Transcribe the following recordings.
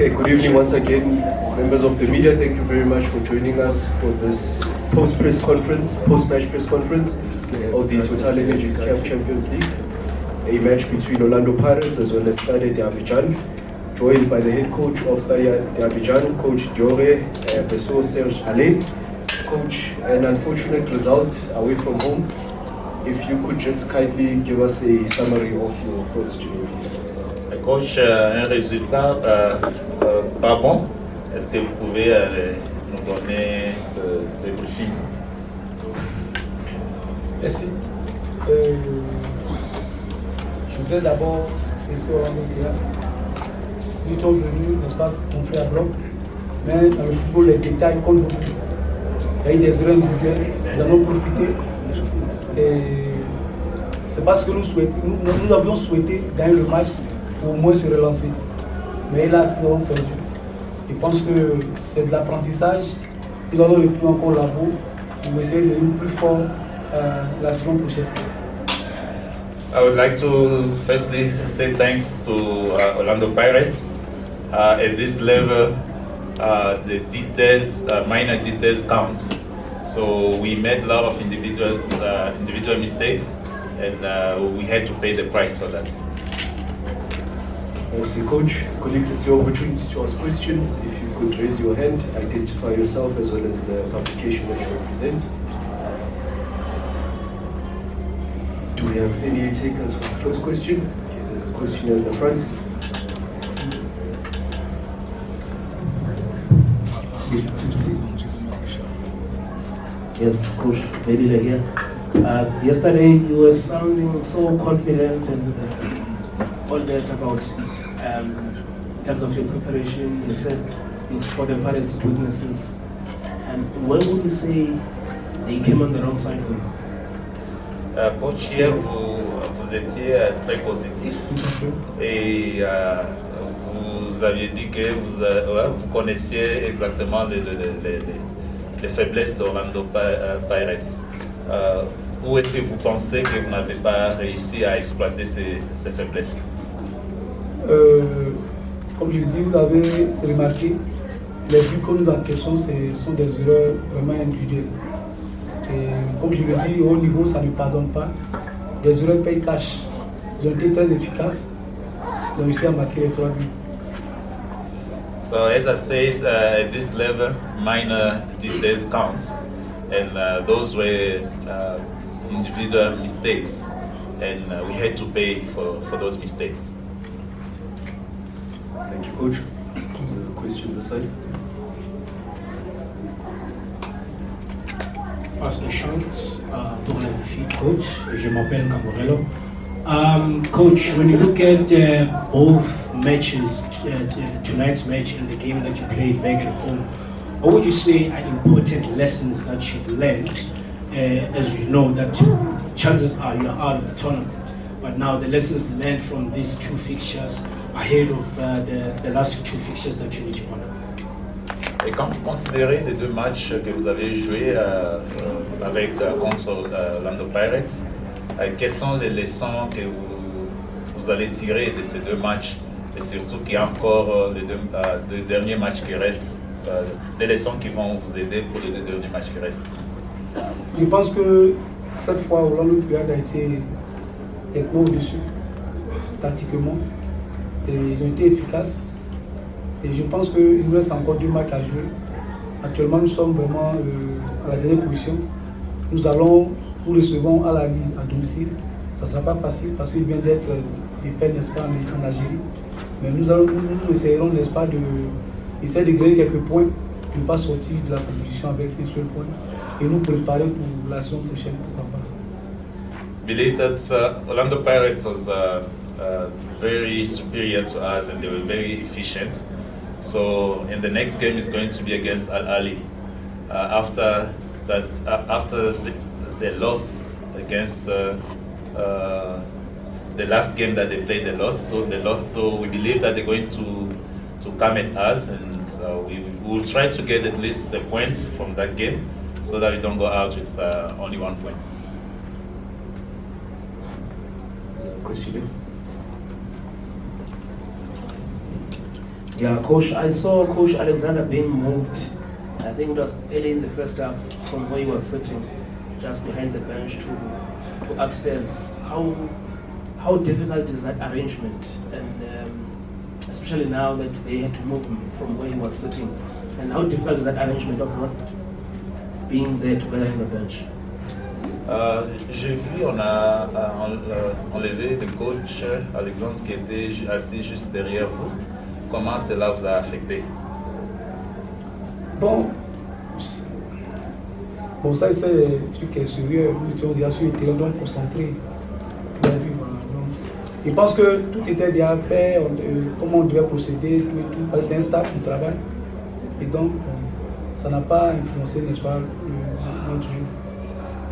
Okay, good evening once again, members of the media. Thank you very much for joining us for this post-match press conference of the Total Energies CAF Champions League, a match between Orlando Pirates as well as Stade d'Abidjan, joined by the head coach of Stade d'Abidjan, Coach Douayere, Bessou Serge Alain. Coach, an unfortunate result away from home. If you could just kindly give us a summary of your thoughts today, please. Coach, un résultat pas bon. Est-ce que vous pouvez nous donner des briefings? Merci. Je voudrais d'abord laisser Orlando Douayere. Nous sommes venus, n'est-ce pas, gonfler à bloc. Mais dans le football, les détails comptent beaucoup. Il y a eu des erreurs individuelles, nous avons profité. Et c'est parce que nous avions souhaité gagner le match pour au moins se relancer. Mais hélas, nous avons perdu. Je pense que c'est de l'apprentissage. Nous allons reprendre encore la boue pour essayer de devenir plus fort la saison prochaine. I would like to firstly say thanks to Orlando Pirates. At this level, the details, minor details count. So we made a lot of individual mistakes, and we had to pay the price for that. Merci, Coach. Colleagues, it's your opportunity to ask questions. If you could raise your hand, identify yourself as well as the publication that you represent. Do we have any takers for the first question? Okay, there's a question at the front. Yes, Coach Vedila here. Yesterday you were sounding so confident and all that about in terms of your preparation. You said you spotted Paris' weaknesses. And when would you say they came on the wrong side for you? Coach, hier vous étiez très positif et vous aviez dit que vous connaissiez exactement les faiblesses d'Orlando Pirates. Où est-ce que vous pensez que vous n'avez pas réussi à exploiter ces faiblesses? Comme je l'ai dit, vous avez remarqué, les buts que nous encaissons, ce sont des erreurs vraiment individuelles. Et comme je le dis, au haut niveau, ça ne pardonne pas. Les erreurs payent cash. Ils ont été très efficaces. Ils ont réussi à marquer les 3 buts. So as I said, at this level, minor details count, and those were individual mistakes, and we had to pay for those mistakes. Thank you, Coach. There's a question this side. Passe de chance pour la défi, Coach. Je m'appelle Caporello. Coach, when you look at both matches, tonight's match and the game that you played back at home, what would you say are important lessons that you've learned? As you know that chances are you're out of the tournament, but now the lessons learned from these 2 fixtures ahead of the last 2 fixtures that you need to honor. Et quand vous considérez les 2 matchs que vous avez joués contre Orlando Pirates, quelles sont les leçons que vous allez tirer de ces 2 matchs, et surtout qu'il y a encore les 2 derniers matchs qui restent, des leçons qui vont vous aider pour les 2 derniers matchs qui restent? Je pense que cette fois, Orlando Douayere a été nettement au-dessus, tactiquement, et ils ont été efficaces. Et je pense qu'il nous reste encore 2 matchs à jouer. Actuellement, nous sommes vraiment à la dernière position. Nous recevons à la Ligue à domicile. Ça ne sera pas facile parce qu'il vient d'être défaite, n'est-ce pas, en Algérie. Mais nous essayerons, n'est-ce pas, d'essayer de gagner quelques points, de ne pas sortir de la compétition avec un seul point et nous préparer pour la saison prochaine, pourquoi pas. Believe that Orlando Pirates was very superior to us and they were very efficient. So in the next game is going to be against Al Ali. After the loss against the last game that they played, they lost. So we believe that they're going to come at us, and we will try to get at least a point from that game, so that we don't go out with only 1 point. Is there a question? Yeah, Coach, I saw Coach Alexander being moved, I think it was early in the first half, from where he was sitting, just behind the bench to upstairs. How difficult is that arrangement? And especially now that they had to move him from where he was sitting. And how difficult is that arrangement of not being there together in the bench? J'ai vu, on a enlevé le coach Alexandre qui était assis juste derrière vous. Comment cela vous a affecté? Bon, ça c'est un truc qui est sérieux. Nous étions déjà sur le terrain, donc concentrés. Je pense que tout était déjà fait, comment on devait procéder, tout et tout. C'est un staff qui travaille. Et donc, ça n'a pas influencé, n'est-ce pas, notre jeu.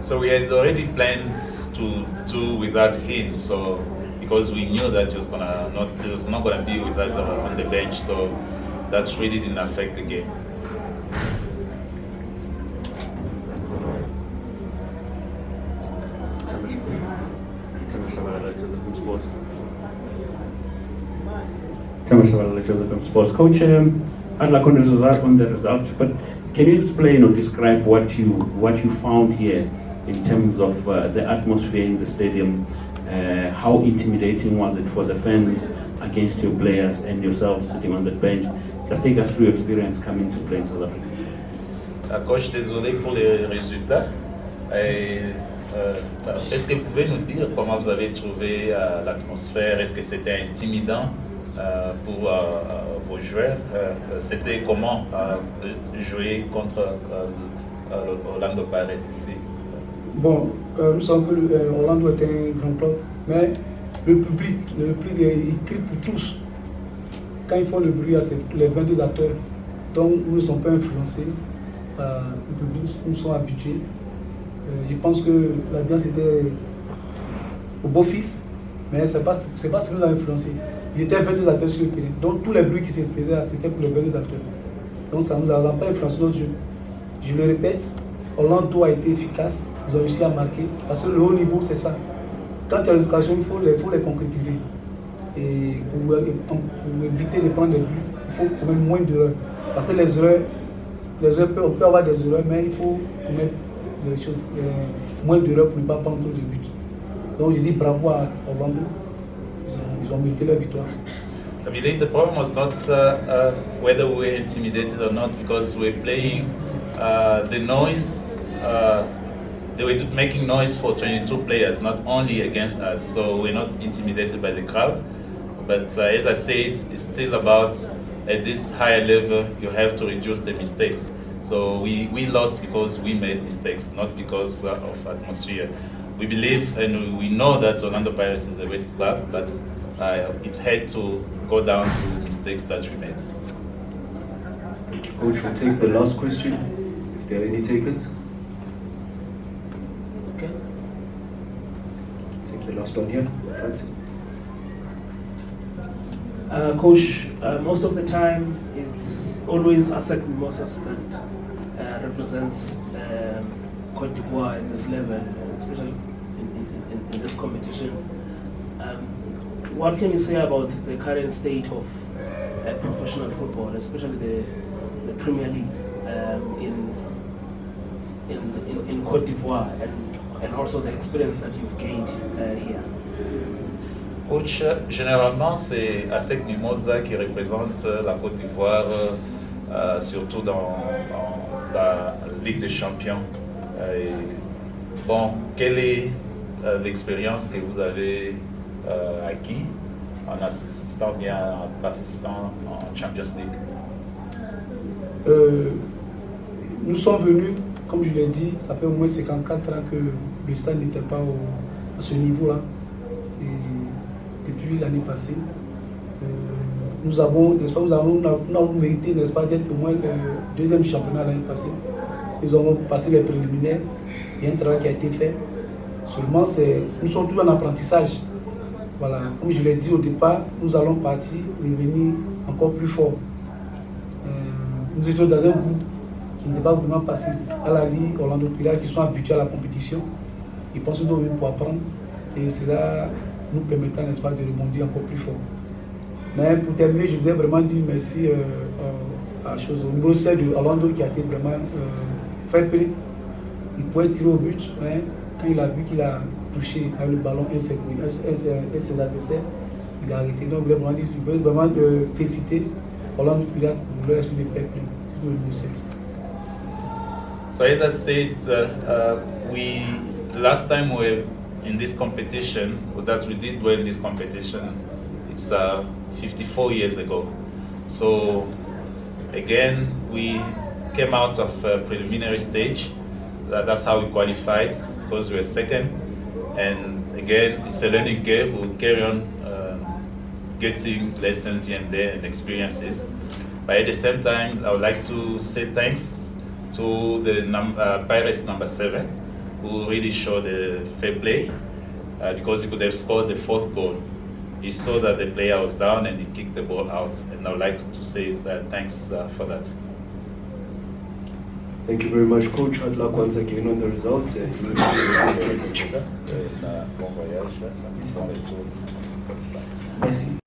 So we had already planned to do without him, so because we knew that he was not gonna be with us on the bench, so that really didn't affect the game. Joseph from Sports. Coach, I'd like on the result, but can you explain or describe what you found here in terms of the atmosphere in the stadium? How intimidating was it for the fans against your players and yourselves sitting on the bench? Just take us through your experience coming to play in South Africa. Coach, désolé pour les résultats. Est-ce que vous pouvez nous dire comment vous avez trouvé l'atmosphère? Est-ce que c'était intimidant pour vos joueurs? C'était comment jouer contre Orlando Pirates ici? Bon, nous savons que Orlando est un grand club, mais le public il crie pour tous. Quand ils font le bruit, c'est les 22 acteurs. Donc nous ne sommes pas influencés par le public, nous sommes habitués. Je pense que l'ambiance était au beau-fils, mais ce n'est pas ce qui nous a influencé. Ils étaient 22 acteurs sur le terrain. Donc tous les bruits qui se faisaient, c'était pour les 22 acteurs. Donc ça ne nous a pas influencé notre jeu. Je le répète, Orlando a été efficace, ils ont réussi à marquer. Parce que le haut niveau, c'est ça. Quand tu as les occasions, il faut les concrétiser. Et pour éviter de prendre des buts, il faut commettre moins d'erreurs. Parce que les erreurs, on peut avoir des erreurs, mais il faut commettre des choses, moins d'erreurs pour ne pas prendre trop de buts. Donc je dis bravo à Orlando, ils ont mérité leur victoire. I believe the problem was not whether we were intimidated or not, because we're playing the noise. They were making noise for 22 players, not only against us. So we're not intimidated by the crowd. But as I said, it's still about at this higher level, you have to reduce the mistakes. So we lost because we made mistakes, not because of atmosphere. We believe and we know that Orlando Pirates is a great club, but it had to go down to mistakes that we made. Coach, we'll take the last question, if there are any takers. Okay. Take the last one here, in front. Coach, most of the time it's always Asec Mimosas that represents Cote d'Ivoire at this level, especially in this competition. What can you say about the current state of professional football, especially the Premier League in Cote d'Ivoire, and also the experience that you've gained here? Coach, généralement c'est Asec Mimosa qui représente la Côte d'Ivoire, surtout dans la Ligue des Champions. Bon, quelle est l'expérience que vous avez acquis en assistant bien, en participant en Champions League? Nous sommes venus, comme je l'ai dit, ça fait au moins 54 ans que le Stade n'était pas à ce niveau-là. Depuis l'année passée, nous avons mérité, n'est-ce pas, d'être au moins le deuxième championnat l'année passée. Ils ont passé les préliminaires, il y a un travail qui a été fait. Seulement, nous sommes toujours en apprentissage. Voilà. Comme je l'ai dit au départ, nous allons partir et venir encore plus fort. Nous étions dans un groupe qui n'était pas vraiment facile. À la Ligue, Orlando Pirates, qui sont habitués à la compétition, ils pensent que nous devons pour apprendre. Et cela nous permettant, n'est-ce pas, de rebondir encore plus fort. Mais pour terminer, je voudrais vraiment dire merci au numéro 7 de Orlando qui a été vraiment fair play. Il pouvait tirer au but, mais quand il a vu qu'il a touché avec le ballon et ses adversaires, il a arrêté. Donc je voulais vraiment féliciter Orlando pour leur esprit de fair play, surtout le numéro 6. So as I said, the last time we were in this competition, or that we did well in this competition, it's 54 years ago. So again, we came out of a preliminary stage. That's how we qualified, because we were second. And again, it's a learning curve. We'll carry on getting lessons here and there and experiences. But at the same time, I would like to say thanks to the Pirates number 7, who really showed the fair play, because he could have scored the 4th goal. He saw that the player was down and he kicked the ball out. And I would like to say thanks for that. Thank you very much, Coach. Good luck once again on the result. Bon voyage. Merci.